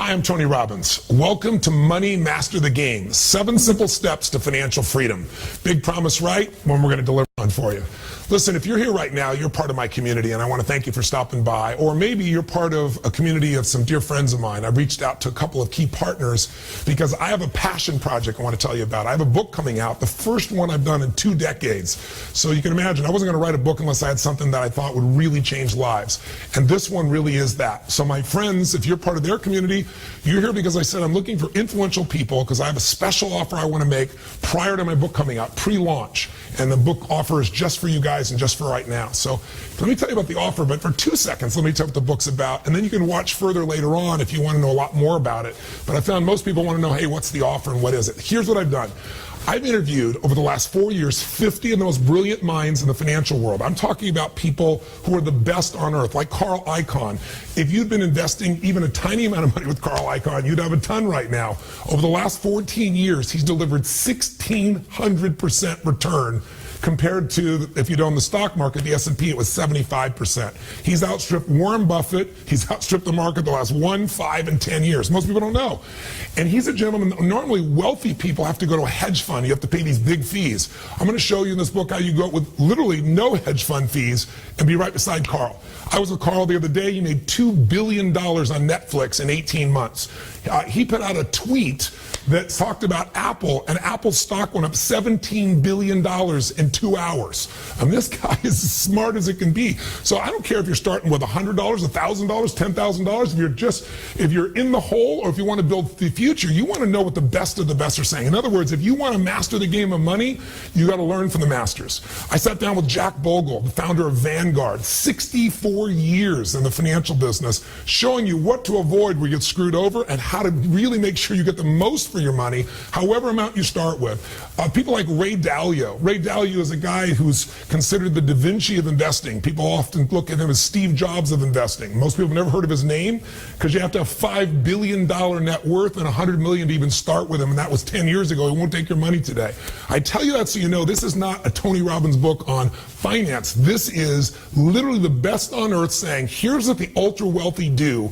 Hi, I'm Tony Robbins. Welcome to Money Master the Game. 7 simple steps to financial freedom. Big promise, right? One we're going to deliver on for you. Listen, if you're here right now, you're part of my community, and I want to thank you for stopping by. Or maybe you're part of a community of some dear friends of mine. I've reached out to a couple of key partners because I have a passion project I want to tell you about. I have a book coming out, the first one I've done in 2 decades. So you can imagine, I wasn't going to write a book unless I had something that I thought would really change lives. And this one really is that. So my friends, if you're part of their community, you're here because I said I'm looking for influential people because I have a special offer I want to make prior to my book coming out, pre-launch. And the book offer is just for you guys and just for right now. So let me tell you about the offer, but for 2 seconds, let me tell you what the book's about. And then you can watch further later on if you want to know a lot more about it. But I found most people want to know, hey, what's the offer and what is it? Here's what I've done. I've interviewed over the last 4 years 50 of the most brilliant minds in the financial world. I'm talking about people who are the best on earth, like Carl Icahn. If you'd been investing even a tiny amount of money with Carl Icahn, you'd have a ton right now. Over the last 14 years, he's delivered 1,600% return compared to, if you'd own the stock market, the S&P, it was 75%. He's outstripped Warren Buffett. He's outstripped the market the last 1, 5, and 10 years. Most people don't know. And he's a gentleman. Normally, wealthy people have to go to a hedge fund. You have to pay these big fees. I'm going to show you in this book how you go with literally no hedge fund fees and be right beside Carl. I was with Carl the other day. He made $2 billion on Netflix in 18 months. He put out a tweet that talked about Apple, and Apple's stock went up $17 billion in 2 hours. I mean, this guy is as smart as it can be. So I don't care if you're starting with $100, $1,000, $10,000. If you're in the hole, or if you want to build the future, you want to know what the best of the best are saying. In other words, if you want to master the game of money, you got to learn from the masters. I sat down with Jack Bogle, the founder of Vanguard, 64 years in the financial business, showing you what to avoid where you get screwed over and how to really make sure you get the most for your money, however amount you start with. People like Ray Dalio. Ray Dalio is a guy who's considered the Da Vinci of investing. People often look at him as Steve Jobs of investing. Most people have never heard of his name because you have to have $5 billion net worth and $100 million to even start with him, and that was 10 years ago. He won't take your money today. I tell you that so you know this is not a Tony Robbins book on finance. This is literally the best on earth saying, here's what the ultra wealthy do,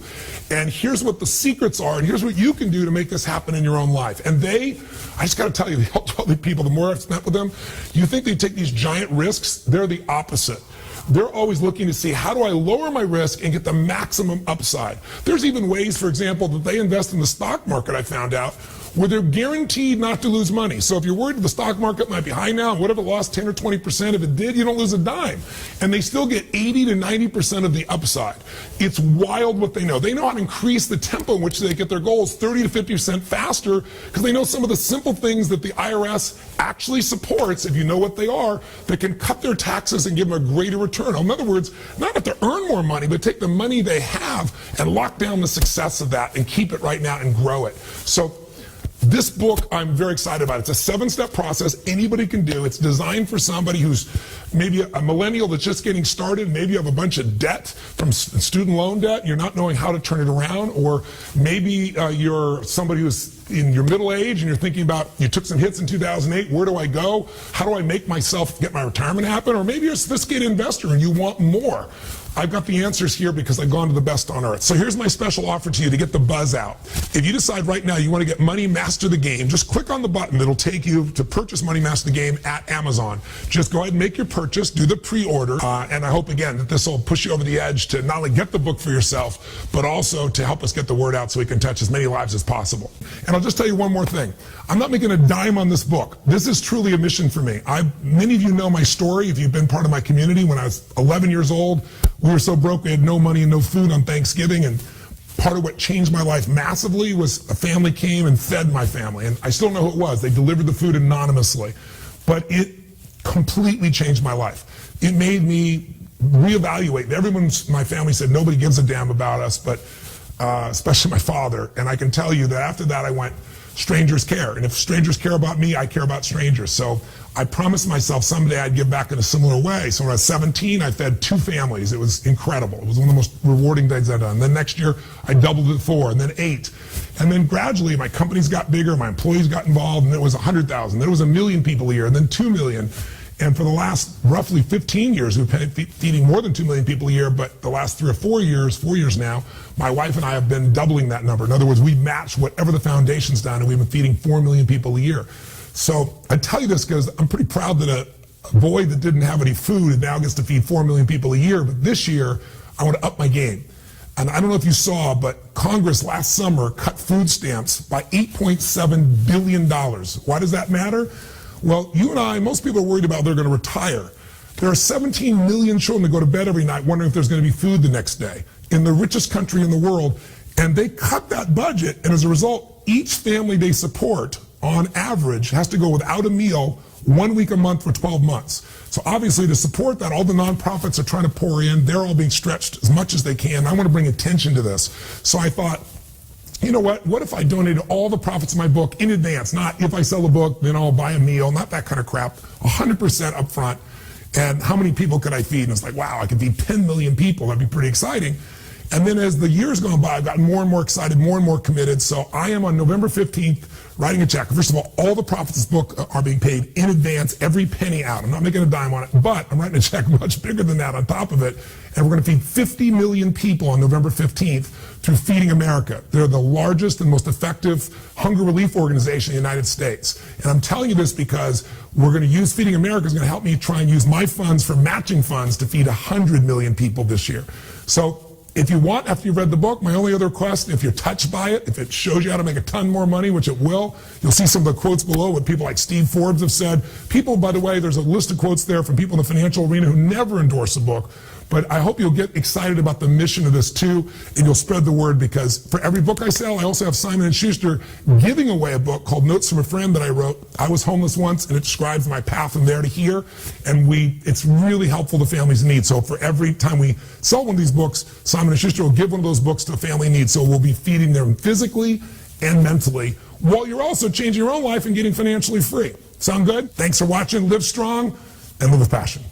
and here's what the secrets are, and here's what you can do to make this happen in your own life. And I just got to tell you, the ultra wealthy people, the more I've met with them, you think they take these giant risks? They're the opposite. They're always looking to see, how do I lower my risk and get the maximum upside? There's even ways, for example, that they invest in the stock market, I found out, where they're guaranteed not to lose money. So if you're worried the stock market might be high now, what if it lost 10 or 20%? If it did, you don't lose a dime. And they still get 80 to 90% of the upside. It's wild what they know. They know how to increase the tempo in which they get their goals 30 to 50% faster because they know some of the simple things that the IRS actually supports, if you know what they are, that can cut their taxes and give them a greater return. In other words, not have to earn more money, but take the money they have and lock down the success of that and keep it right now and grow it. So this book, I'm very excited about. It's a 7-step process anybody can do. It's designed for somebody who's maybe a millennial that's just getting started. Maybe you have a bunch of debt from student loan debt. You're not knowing how to turn it around. Or maybe you're somebody who's in your middle age and you're thinking about, you took some hits in 2008. Where do I go? How do I make myself get my retirement happen? Or maybe you're a sophisticated investor and you want more. I've got the answers here because I've gone to the best on earth. So here's my special offer to you to get the buzz out. If you decide right now you want to get Money Master the Game, just click on the button that'll take you to purchase Money Master the Game at Amazon. Just go ahead and make your purchase, do the pre-order, and I hope again that this will push you over the edge to not only get the book for yourself, but also to help us get the word out so we can touch as many lives as possible. And I'll just tell you one more thing. I'm not making a dime on this book. This is truly a mission for me. Many of you know my story if you've been part of my community. When I was 11 years old, we were so broke we had no money and no food on Thanksgiving, and part of what changed my life massively was a family came and fed my family, and I still know who it was. They delivered the food anonymously, but it completely changed my life. It made me reevaluate. Everyone, my family said nobody gives a damn about us, but especially my father, and I can tell you that after that I went, strangers care, and if strangers care about me, I care about strangers. So I promised myself someday I'd give back in a similar way. So when I was 17, I fed 2 families. It was incredible. It was one of the most rewarding things I've done. And then next year, I doubled it 4, and then 8. And then gradually, my companies got bigger, my employees got involved, and it was 100,000. Then it was 1 million people a year, and then 2 million. And for the last roughly 15 years, we've been feeding more than 2 million people a year, but the last 3 or 4 years, 4 years now, my wife and I have been doubling that number. In other words, we match whatever the foundation's done, and we've been feeding 4 million people a year. So I tell you this because I'm pretty proud that a boy that didn't have any food now gets to feed 4 million people a year. But this year, I want to up my game. And I don't know if you saw, but Congress last summer cut food stamps by $8.7 billion. Why does that matter? Well, you and I, most people are worried about they're going to retire. There are 17 million children that go to bed every night wondering if there's going to be food the next day in the richest country in the world. And they cut that budget, and as a result, each family they support, on average, has to go without a meal 1 week a month for 12 months. So obviously to support that, all the nonprofits are trying to pour in. They're all being stretched as much as they can. I want to bring attention to this. So I thought, you know what if I donated all the profits of my book in advance? Not if I sell a book, then I'll buy a meal, not that kind of crap, 100% up front. And how many people could I feed? And it's like, wow, I could feed 10 million people. That'd be pretty exciting. And then as the years gone by, I've gotten more and more excited, more and more committed. So I am on November 15th writing a check. First of all the profits of this book are being paid in advance, every penny out. I'm not making a dime on it, but I'm writing a check much bigger than that on top of it. And we're going to feed 50 million people on November 15th through Feeding America. They're the largest and most effective hunger relief organization in the United States. And I'm telling you this because we're going to use Feeding America is going to help me try and use my funds for matching funds to feed 100 million people this year. So if you want, after you've read the book, my only other request, if you're touched by it, if it shows you how to make a ton more money, which it will, you'll see some of the quotes below what people like Steve Forbes have said. People, by the way, there's a list of quotes there from people in the financial arena who never endorse a book. But I hope you'll get excited about the mission of this too, and you'll spread the word, because for every book I sell, I also have Simon & Schuster giving away a book called Notes from a Friend that I wrote. I was homeless once, and it describes my path from there to here, and it's really helpful to families in need. So for every time we sell one of these books, Simon & Schuster will give one of those books to a family in need. So we'll be feeding them physically and mentally, while you're also changing your own life and getting financially free. Sound good? Thanks for watching. Live strong and live with passion.